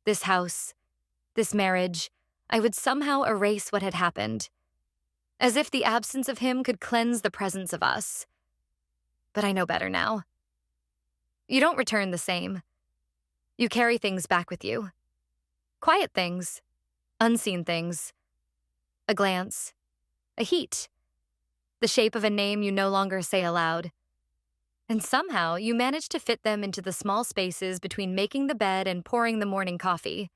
this house, this marriage, I would somehow erase what had happened, as if the absence of him could cleanse the presence of us. But I know better now. You don't return the same. You carry things back with you. Quiet things, unseen things, a glance, a heat, the shape of a name you no longer say aloud. And somehow you manage to fit them into the small spaces between making the bed and pouring the morning coffee,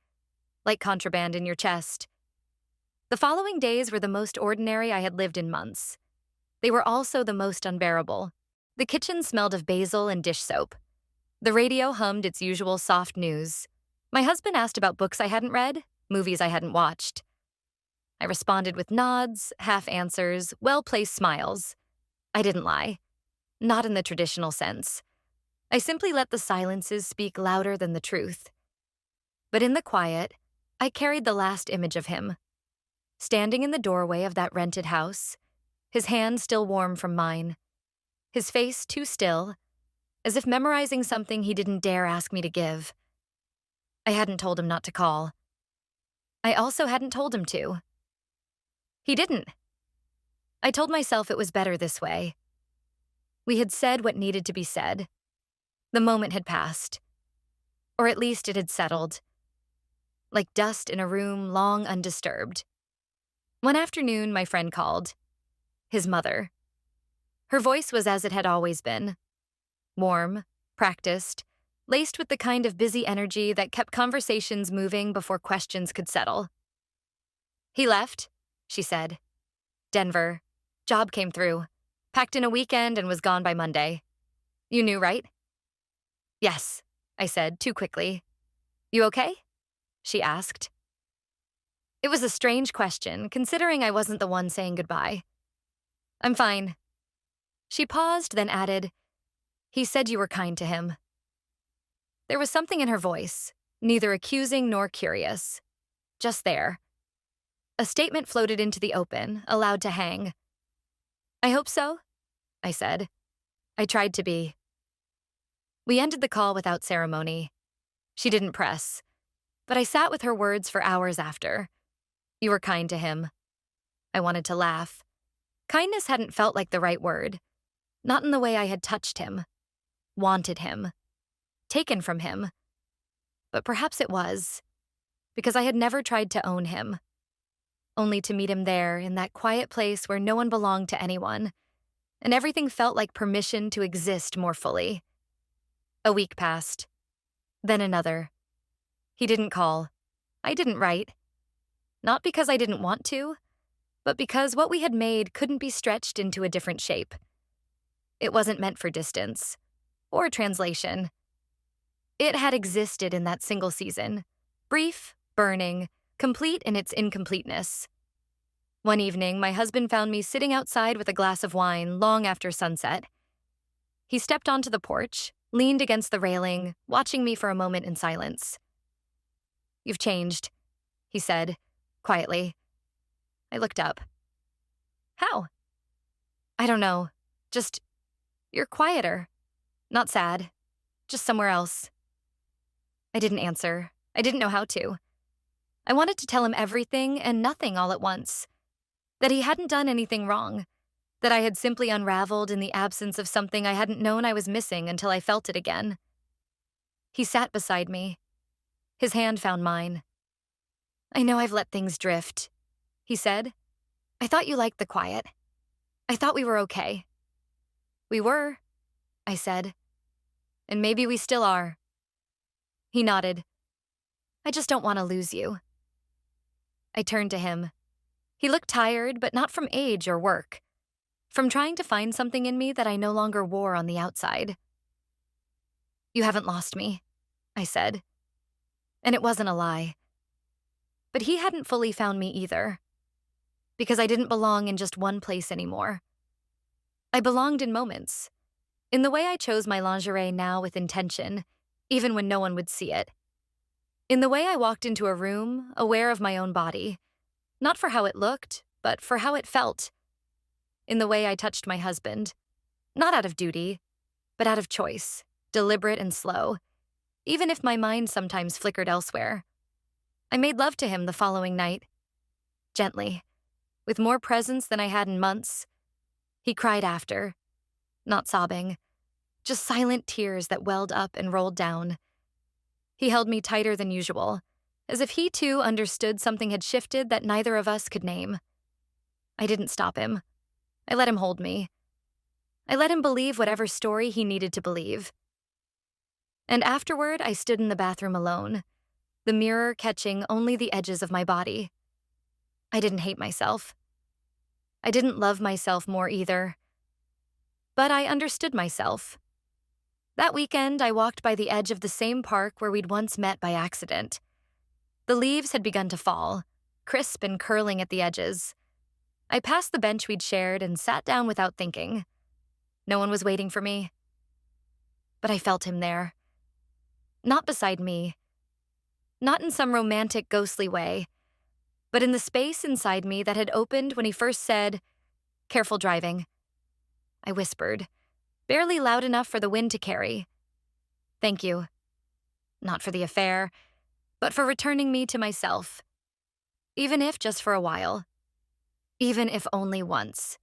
like contraband in your chest. The following days were the most ordinary I had lived in months. They were also the most unbearable. The kitchen smelled of basil and dish soap. The radio hummed its usual soft news. My husband asked about books I hadn't read, movies I hadn't watched. I responded with nods, half answers, well-placed smiles. I didn't lie. Not in the traditional sense. I simply let the silences speak louder than the truth. But in the quiet, I carried the last image of him. Standing in the doorway of that rented house, his hand still warm from mine, his face too still, as if memorizing something he didn't dare ask me to give. I hadn't told him not to call. I also hadn't told him to. He didn't. I told myself it was better this way. We had said what needed to be said. The moment had passed. Or at least it had settled. Like dust in a room long undisturbed. One afternoon, my friend called. His mother. Her voice was as it had always been. Warm, practiced, laced with the kind of busy energy that kept conversations moving before questions could settle. He left, she said. Denver. Job came through. Packed in a weekend and was gone by Monday. You knew, right? Yes, I said, too quickly. You okay? She asked. It was a strange question, considering I wasn't the one saying goodbye. I'm fine. She paused, then added, He said you were kind to him. There was something in her voice, neither accusing nor curious. Just there. A statement floated into the open, allowed to hang. I hope so, I said. I tried to be. We ended the call without ceremony. She didn't press, but I sat with her words for hours after. You were kind to him. I wanted to laugh. Kindness hadn't felt like the right word. Not in the way I had touched him, wanted him, taken from him. But perhaps it was, because I had never tried to own him, only to meet him there in that quiet place where no one belonged to anyone, and everything felt like permission to exist more fully. A week passed, then another. He didn't call. I didn't write. Not because I didn't want to, but because what we had made couldn't be stretched into a different shape. It wasn't meant for distance or translation. It had existed in that single season, brief, burning, complete in its incompleteness. One evening, my husband found me sitting outside with a glass of wine long after sunset. He stepped onto the porch, leaned against the railing, watching me for a moment in silence. "You've changed," he said, quietly. I looked up. "How?" "I don't know. Just, you're quieter. Not sad. Just somewhere else." I didn't answer. I didn't know how to. I wanted to tell him everything and nothing all at once. That he hadn't done anything wrong. That I had simply unraveled in the absence of something I hadn't known I was missing until I felt it again. He sat beside me. His hand found mine. "I know I've let things drift," he said. "I thought you liked the quiet. I thought we were okay." "We were," I said. "And maybe we still are." He nodded. "I just don't want to lose you." I turned to him. He looked tired, but not from age or work. From trying to find something in me that I no longer wore on the outside. "You haven't lost me," I said. And it wasn't a lie. But he hadn't fully found me either. Because I didn't belong in just one place anymore. I belonged in moments. In the way I chose my lingerie now with intention, even when no one would see it. In the way I walked into a room, aware of my own body. Not for how it looked, but for how it felt. In the way I touched my husband. Not out of duty, but out of choice, deliberate and slow, even if my mind sometimes flickered elsewhere. I made love to him the following night. Gently, with more presence than I had in months. He cried after. Not sobbing, just silent tears that welled up and rolled down. He held me tighter than usual, as if he too understood something had shifted that neither of us could name. I didn't stop him. I let him hold me. I let him believe whatever story he needed to believe. And afterward, I stood in the bathroom alone, the mirror catching only the edges of my body. I didn't hate myself. I didn't love myself more either. But I understood myself. That weekend, I walked by the edge of the same park where we'd once met by accident. The leaves had begun to fall, crisp and curling at the edges. I passed the bench we'd shared and sat down without thinking. No one was waiting for me. But I felt him there. Not beside me. Not in some romantic, ghostly way, but in the space inside me that had opened when he first said, "Careful driving." I whispered, barely loud enough for the wind to carry. "Thank you." Not for the affair, but for returning me to myself. Even if just for a while. Even if only once.